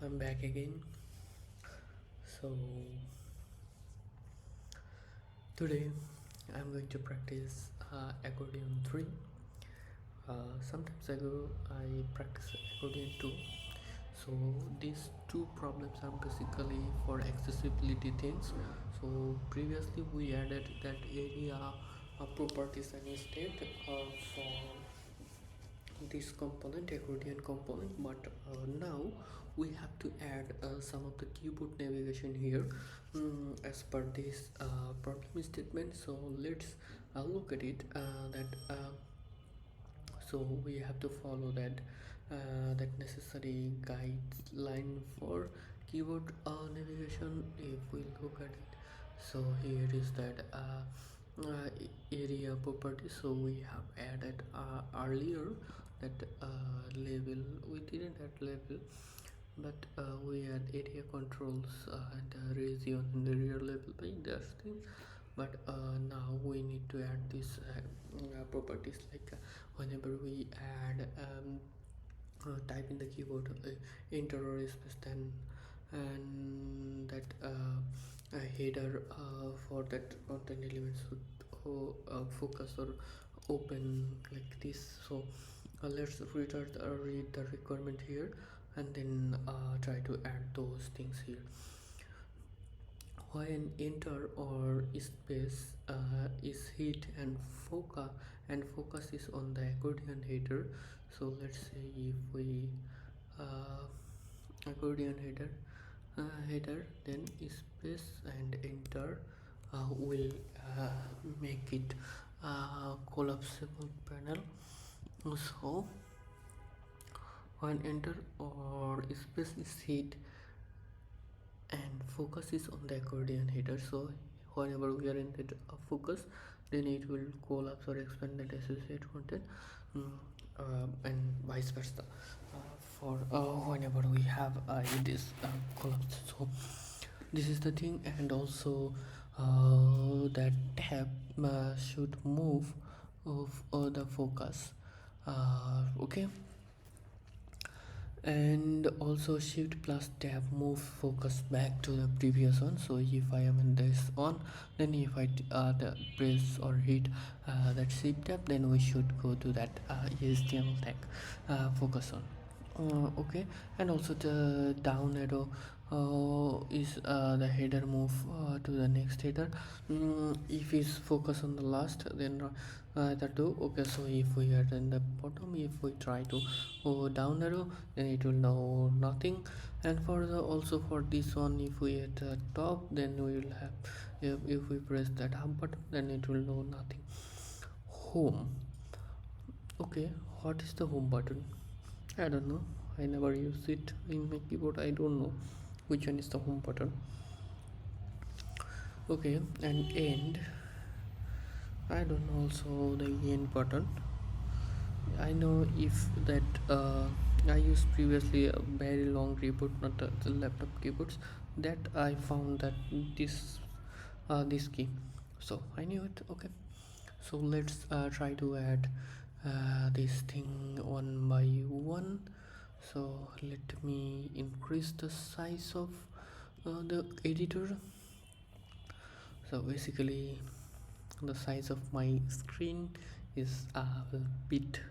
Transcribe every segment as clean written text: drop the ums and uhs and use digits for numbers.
I'm back again. So today I'm going to practice accordion 3. Sometimes ago I practiced accordion 2. So these two problems are basically for accessibility things. So previously we added that area properties and state for this component, accordion component, but now we have to add some of the keyboard navigation here as per this problem statement. So let's look at it. So we have to follow that necessary guideline for keyboard navigation. If we look at it, so here is that area property. So we have added earlier that label. We didn't add label, but we had area controls and region in the rear level by this thing. But now we need to add these properties, like whenever we add type in the keyboard enter or space, then and that header for that content element should focus or open like this. So let's read the requirement here, and then try to add those things here. When enter or space is hit and focus is on the accordion header. So let's say if we uh, accordion header, then space and enter will make it collapsible panel. So when enter or space is hit and focus is on the accordion header, so whenever we are in that focus, then it will collapse or expand that associated content, and vice versa for whenever we have it is collapse. So this is the thing. And also that tab should move of the focus, okay. And also shift plus tab move focus back to the previous one. So if I am in this on, then if I press or hit that shift tab, then we should go to that HTML tag focus on. Okay. And also the down arrow is the header move to the next header. If is focus on the last, then the two. Okay, so if we are in the bottom, if we try to go down arrow, then it will know nothing. And for the also for this one, if we at the top, then we will have, if we press that up button, then it will know nothing. Home. Okay, what is the home button? I don't know. I never use it in my keyboard. I don't know which one is the home button. Okay, and end. I don't know also the end button. I know if that I used previously a very long keyboard, not the laptop keyboards, that I found that this key. So I knew it. Okay, so let's try to add this thing one by one. So let me increase the size of the editor. So basically the size of my screen is a bit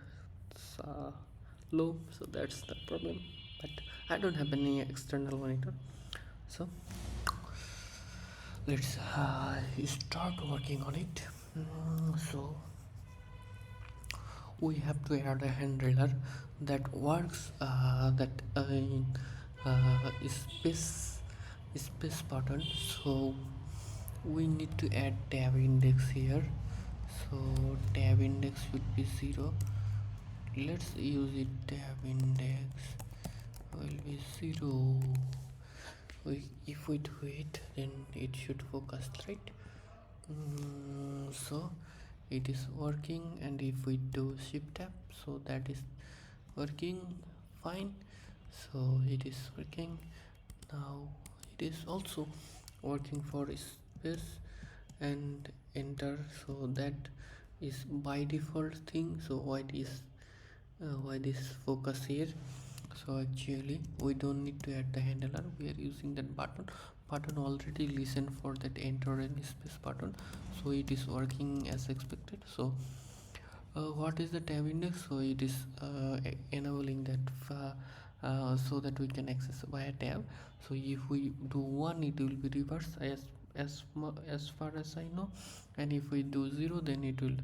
low, so that's the problem. But I don't have any external monitor, so let's start working on it. So we have to add a handler that works that in space button. So we need to add tab index here. So tab index should be 0. Let's use it. Tab index will be 0. If we do it, then it should focus, right? So it is working. And if we do shift tab, so that is working fine. So it is working now. It is also working for space and enter, so that is by default thing. So why this focus here? So actually we don't need to add the handler, we are using that button already listen for that enter and space button, so it is working as expected. So what is the tab index? So it is enabling that so that we can access via tab. So if we do one, it will be reverse as far as I know, and if we do zero, then it will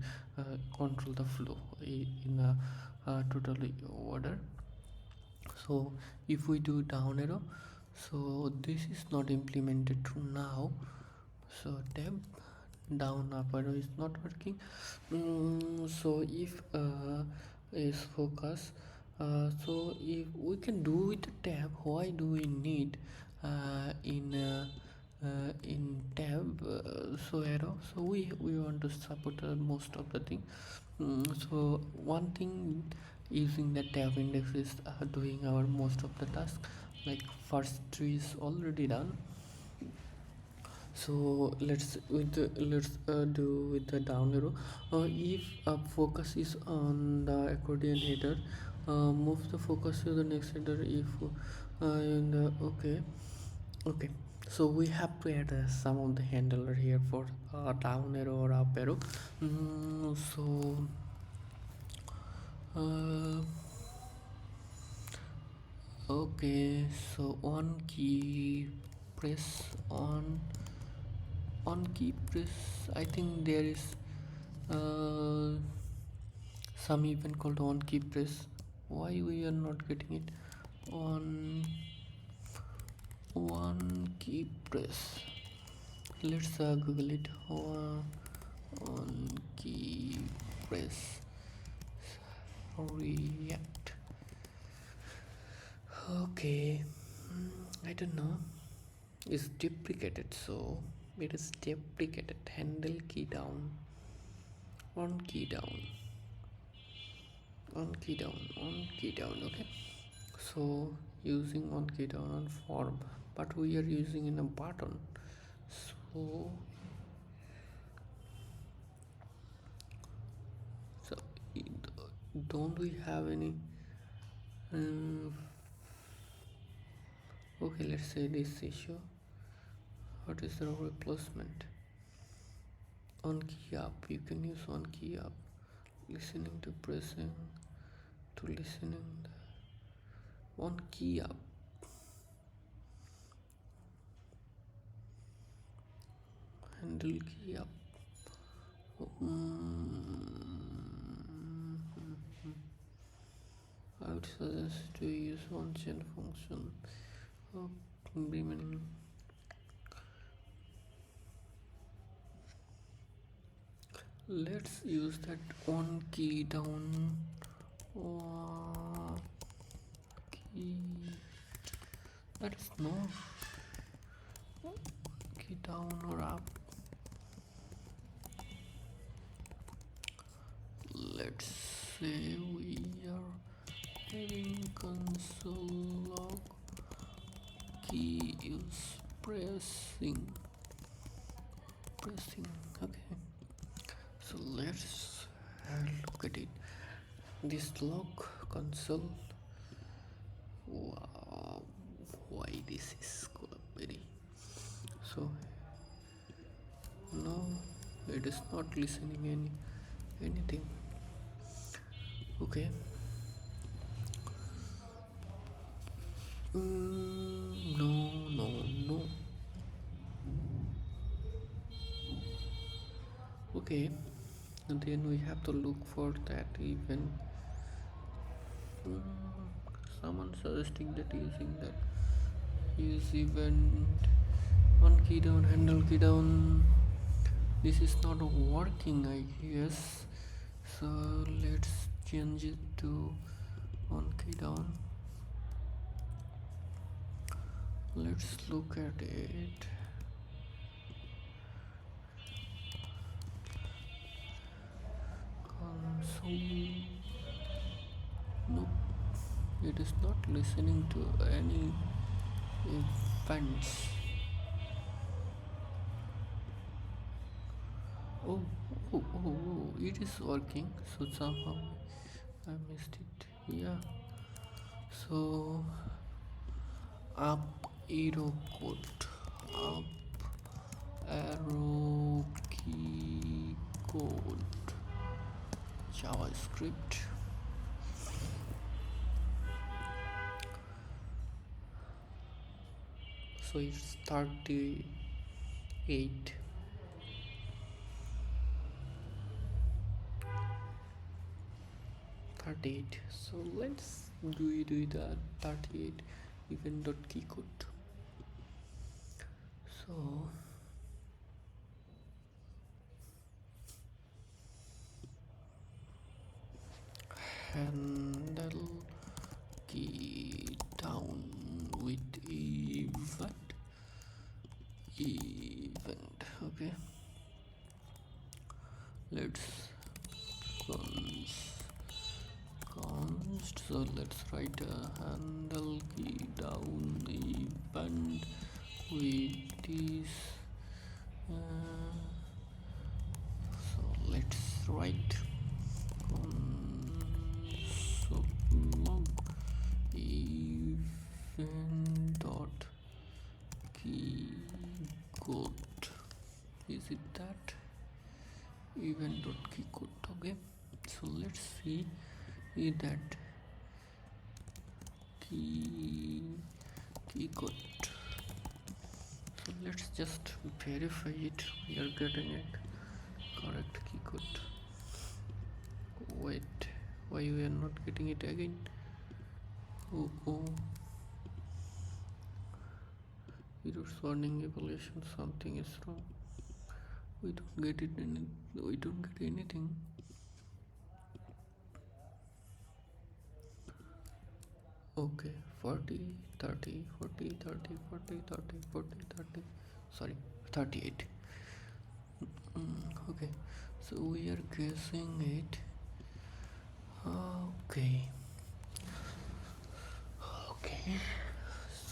control the flow in a totally order. So if we do down arrow, so this is not implemented now, so tab down up arrow is not working. So if is focus, so if we can do with the tab, why do we need in tab so arrow? So we want to support most of the thing. So one thing using the tab index is doing our most of the task, like first tree is already done. So let's do with the down arrow. If focus is on the accordion header, move the focus to the next header. If okay, so we have to add some of the handler here for down arrow or up arrow. So uh, okay, so on key press on key press, I think there is uh, some event called on key press. Why we are not getting it on one key press? Let's google it. On key press react. Okay, I don't know, it's deprecated, so it is deprecated. Handle key down, on key down, on key down, on key down. Okay, so using on key down on form, but we are using in a button. So so don't we have any um, okay, let's say this issue. What is the replacement? On key up, you can use on key up, listening to pressing to listening on key up. Handle key up. I would suggest to use on chain function. Implementing. Let's use that on key down. Key. That is no key down or up. Let's say we are having console log key is pressing. Okay, so let's look at it. This log console. Wow, why this is very so? No, it is not listening anything. Okay. No. Okay, and then we have to look for that event. Someone suggesting that using that use event on key down, handle key down. This is not working, I guess. So let's change it to on key down. Let's look at it. Console. Nope, it is not listening to any events. Oh, it is working. So somehow I missed it. Yeah, So up arrow code, up arrow key code, JavaScript. So it's 38. So let's do it with 38 event.key code. So handle key down with event. Okay, let's const. So let's write a handle key down event with this. So let's write console log event dot key code. Is it that event dot key code? Okay, so let's see that key code. So let's just verify it. We are getting it correct key code. Wait, why we are not getting it again? Oh, errors warning evaluation, something is wrong. We don't get it. We don't get anything. Okay, 40 30 40 30 40 30 40 30, sorry, 38. Okay, so we are guessing it. Okay,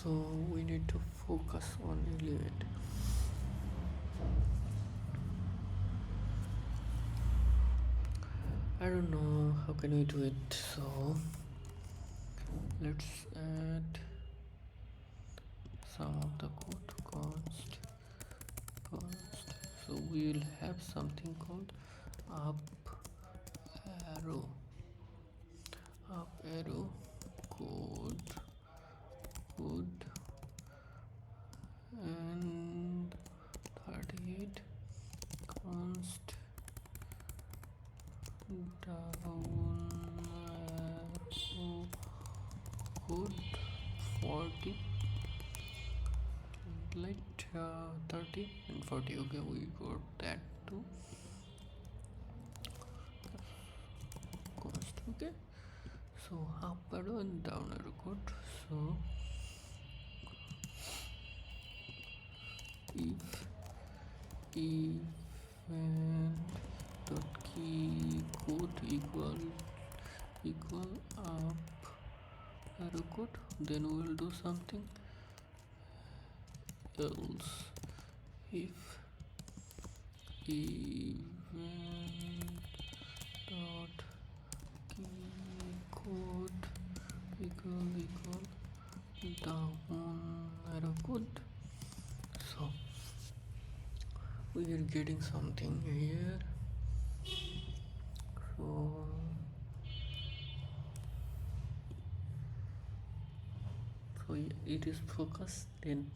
so we need to focus on element. I don't know how can we do it. So let's add some of the code const. So we will have something called up arrow code and 38 const down arrow code 40, like 30 and 40. Okay, we got that too. Const. Okay, so up arrow and down arrow code. So if event dot key code equal up arrow code, then we will do something else. If event dot key code equal down arrow code. So we are getting something here. So it is focus, then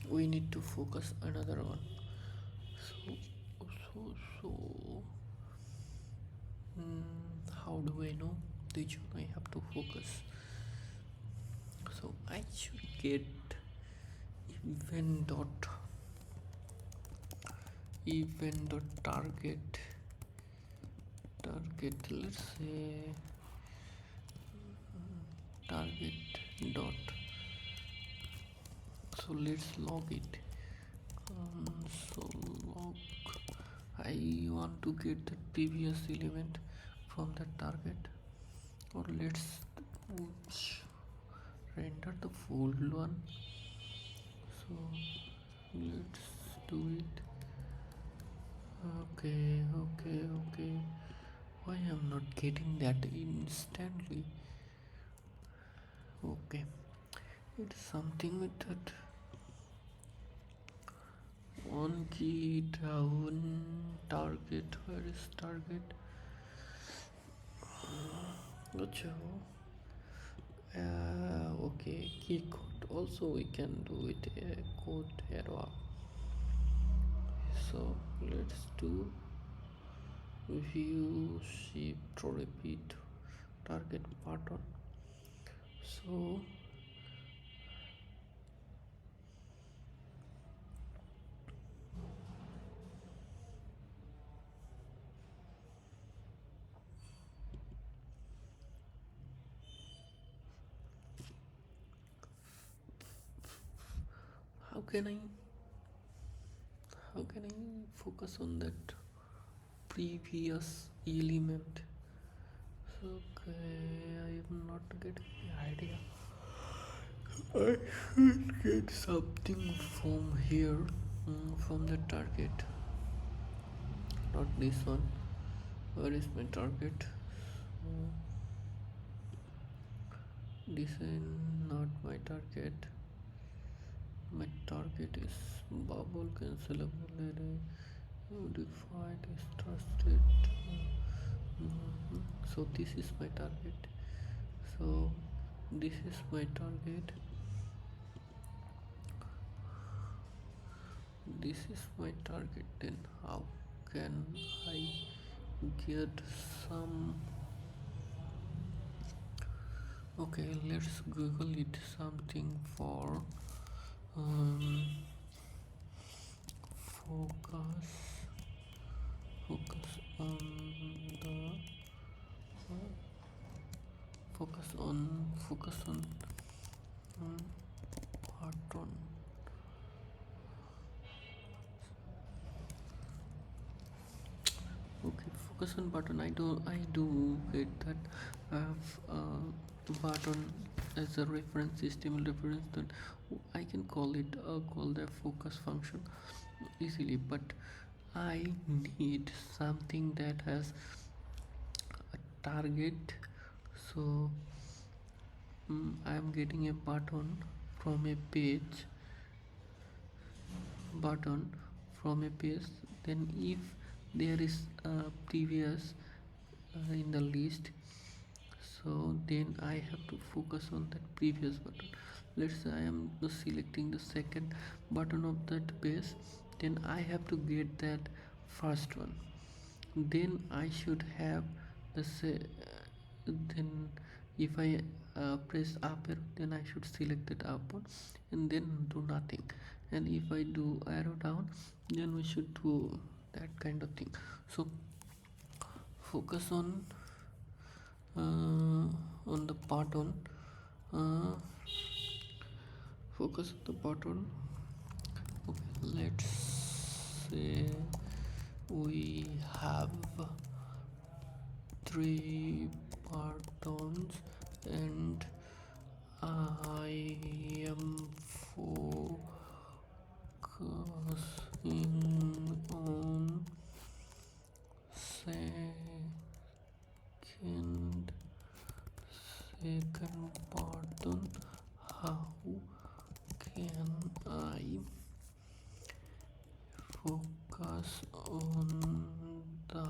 we need to focus another one. So how do I know which one I have to focus? So I should get event dot target. Let's say target dot. So let's log it. So log, I want to get the previous element from the target, or let's render the full one. So let's do it. Okay, why I'm not getting that instantly? Okay, it's something with that on key down target. Where is target? Gotcha. Okay, key code. Also, we can do it code error. So let's do view shift repeat target button. So how can I focus on that previous element? Okay, I am not getting the idea. I should get something from here, from the target, not this one. Where is my target? Uh, this is not my target. My target is bubble cancelable array. Defined is trusted. So this is my target. So this is my target. This is my target. Then how can I get some? Okay, let's Google it something for um, focus focus on the focus on button. Okay, focus on button. I do get that button as a reference system reference, that I can call the focus function easily, but I need something that has a target. So I am getting a from a page button from a page. Then if there is a previous in the list, so then I have to focus on that previous button. Let's say I am selecting the second button of that page, then I have to get that first one. Then I should have the then if I press up arrow, then I should select that up one and then do nothing. And if I do arrow down, then we should do that kind of thing. So focus on the button. uh, Focus on the button. Okay, let's say we have 3 buttons and I am focusing on second button. How can I focus on the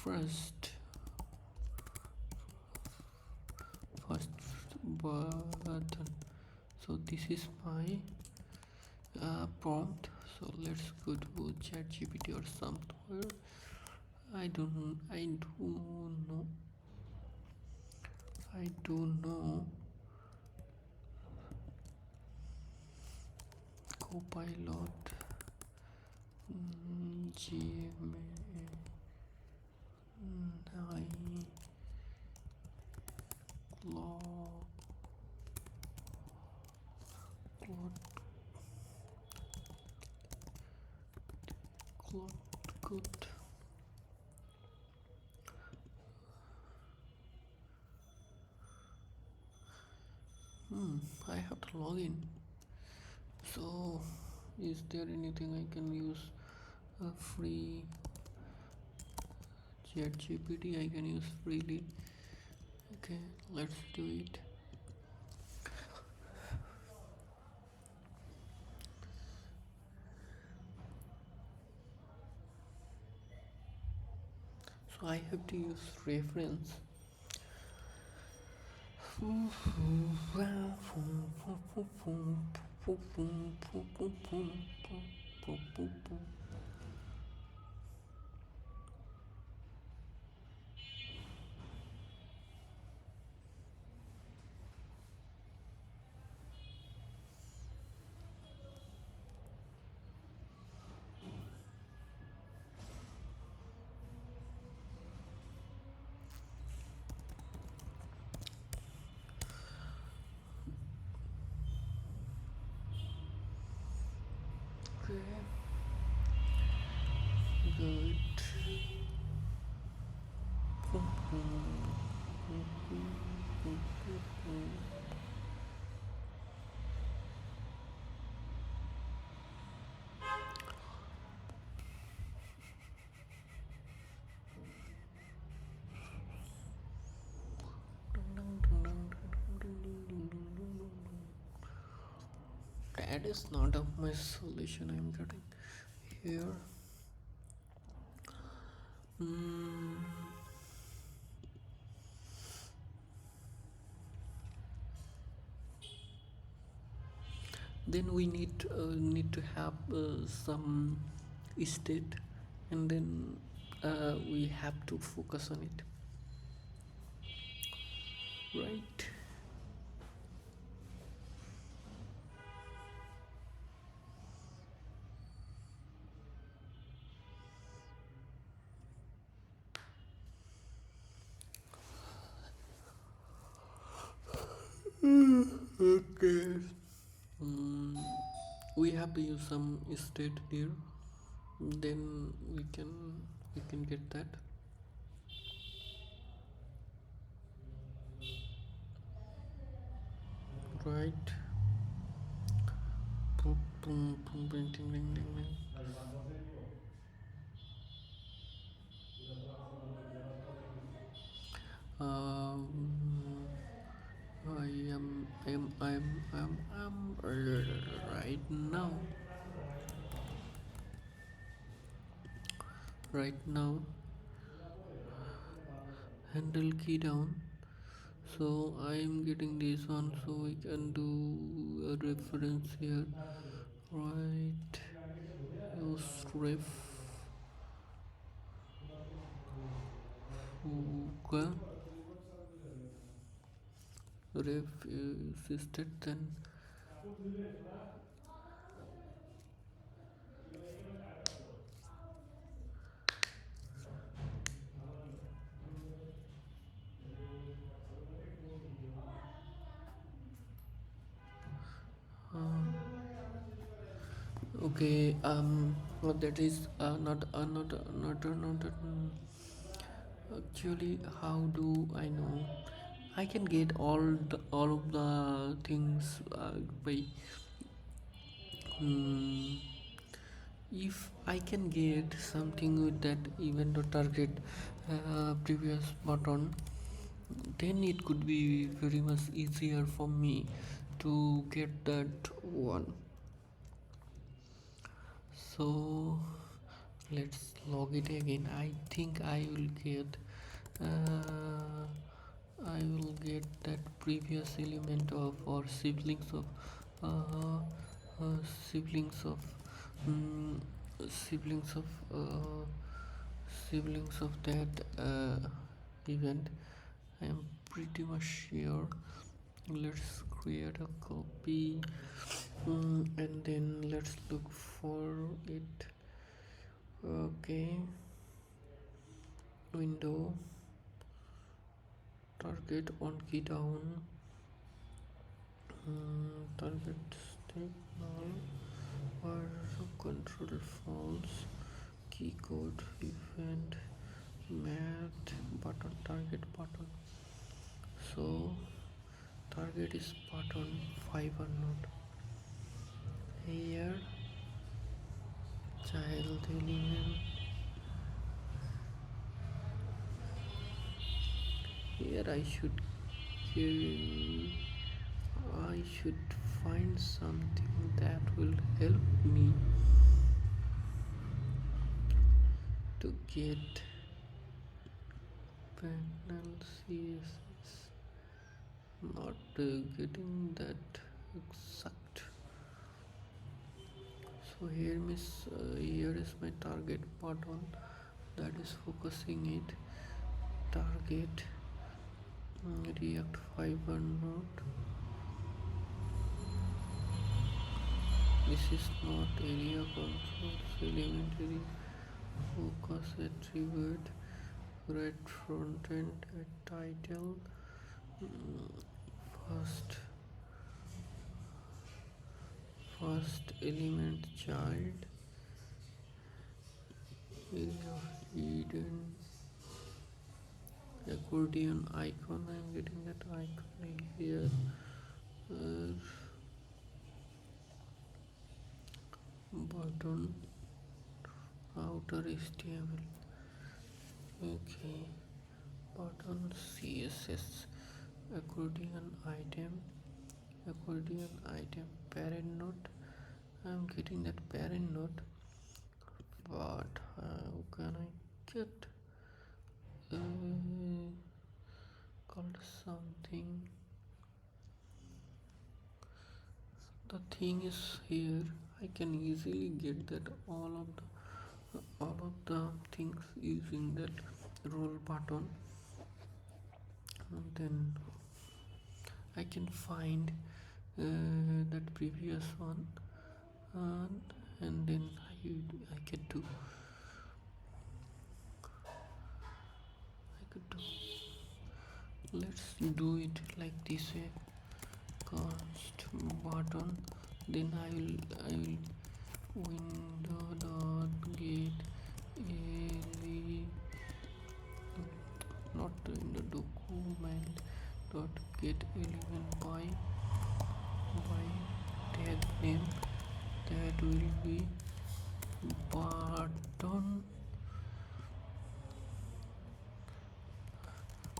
first button? So this is my prompt. So let's go to ChatGPT or somewhere. I do know Copilot, Gemini, good. I have to log in. So is there anything I can use a free ChatGPT? I can use freely. I Okay, let's do it. So I have to use reference. Okay, good. That is not a my solution I'm getting here. Mm, then we need to have some state, and then we have to focus on it, right? Okay. Mm, we have to use some state here, then we can get that, right? Boom, boom, boom, ding, ding, ding, ding, ding. Um, I am right now, right now, handle key down. So I am getting this one, so we can do a reference here, right? Use ref. Okay. Ref is system, then okay. That is not actually. How do I know? I can get all of the things by hmm, if I can get something with that event or target previous button, then it could be very much easier for me to get that one. So let's log it again. I think uh, I will get that previous element of or uh, uh, siblings of mm, siblings of uh, siblings of that event. I am pretty much sure. Let's create a copy, and then let's look for it. Okay, window, target on key down, target state null, or control false, key code event, math button, target button. So target is button 5 or not. Here child element, here I should Okay, I should find something that will help me to get panel CSS. Not getting that exact. So here is my target button that is focusing it. Target React Fiber node. This is not area controls, elementary focus attribute, GreatFrontend title, first element child, area hidden, accordion icon. I'm getting that icon here. Button outer HTML. Okay, button CSS, accordion item, parent node. I'm getting that parent node, but how can I get called something? The thing is here. I can easily get that all of the things using that roll button, and then I can find that previous one, and then I get to let's do it like this way. Const button, then I will window dot get not in the document dot get element by tag name that will be button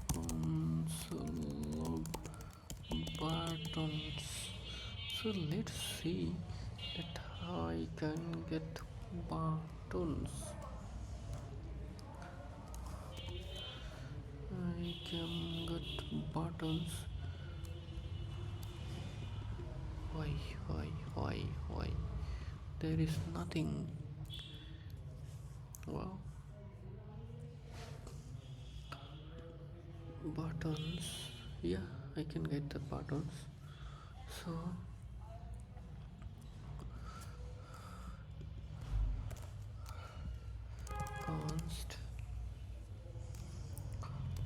console buttons. So let's see that how I can get buttons. I can get buttons. Why? There is nothing. Well, buttons. Yeah, I can get the buttons. So const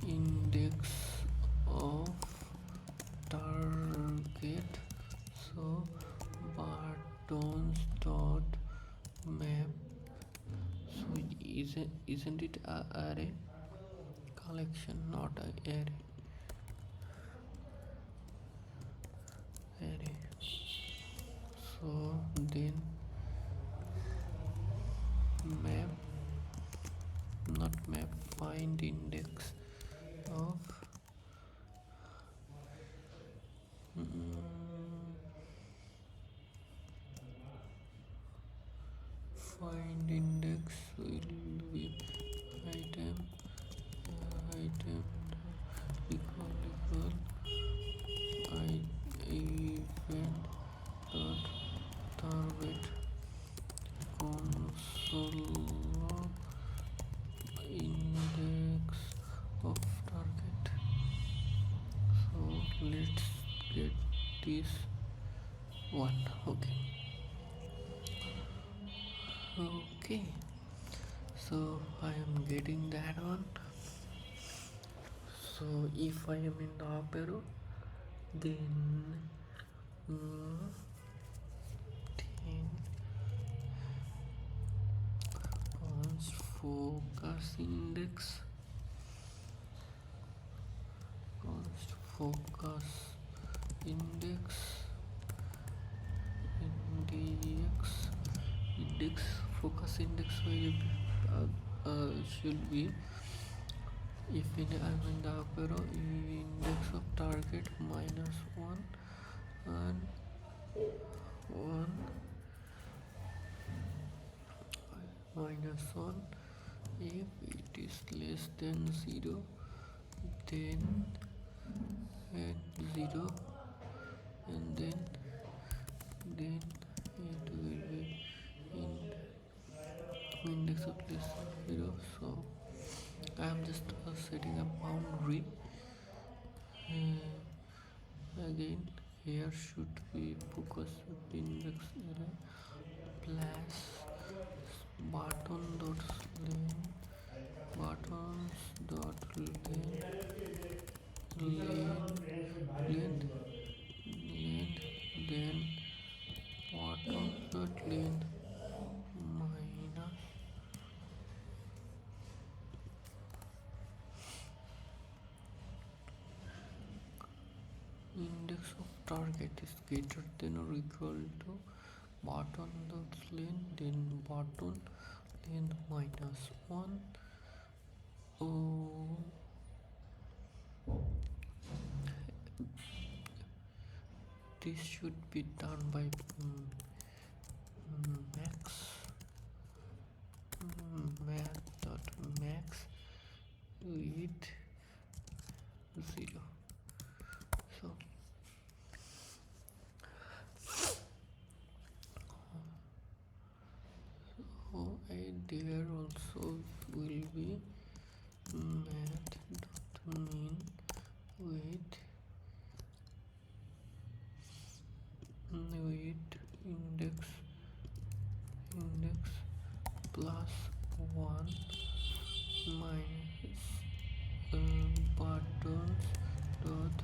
index of target, so buttons dot map. So isn't it a array collection, not a array? So then map, not map, find index of find index will be item equal event dot target console index of target. So let's get this one. Okay, so I am getting that one. So if I am in the up arrow, then const focus index, focus index will should be if I'm in the up arrow, index of target -1 and 1 -1. If it is less than 0, then and 0, and then it will be in index of less than 0. So I am just setting a boundary. Again, here should be focus index array plus button dot length, buttons dot length, then buttons dot length minus index of target is greater than or equal to button dot length, then button length -1. Oh, this should be done by max math.max with 0. So there also will be math.mean with index plus 1 minus buttons dot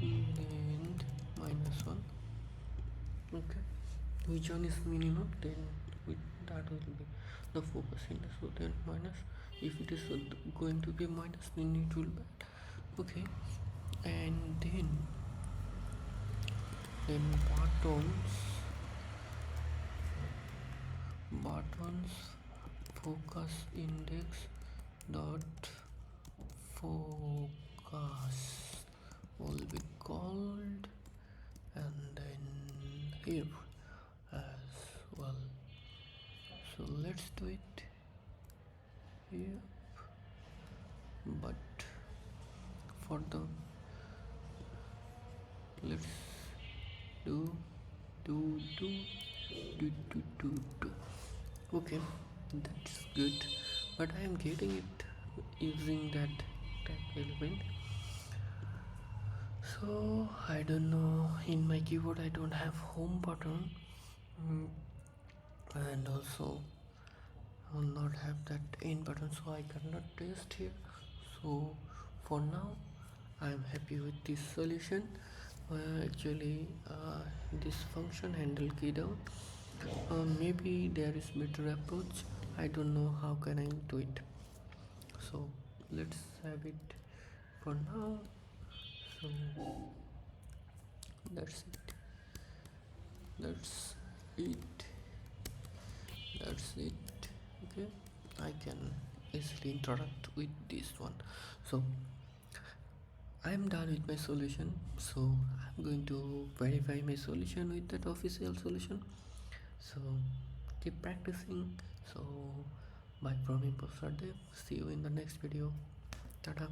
length -1. Okay, which one is minimum, then that will be the focus index. So then minus, if it is going to be minus, then it will be okay. And then buttons focus index dot focus will be called, and then here as well. So let's do it here, but for the let's do okay, that's good, but I am getting it using that tag element. So I don't know, in my keyboard I don't have home button, and also I will not have that end button, so I cannot test here. So for now I am happy with this solution. Actually this function handle key down, maybe there is better approach, I don't know how can I do it. So let's have it for now. So that's it. Okay, I can easily interact with this one. So I'm done with my solution, so I'm going to verify my solution with that official solution. So keep practicing. So bye from Imposter. See you in the next video. Tata.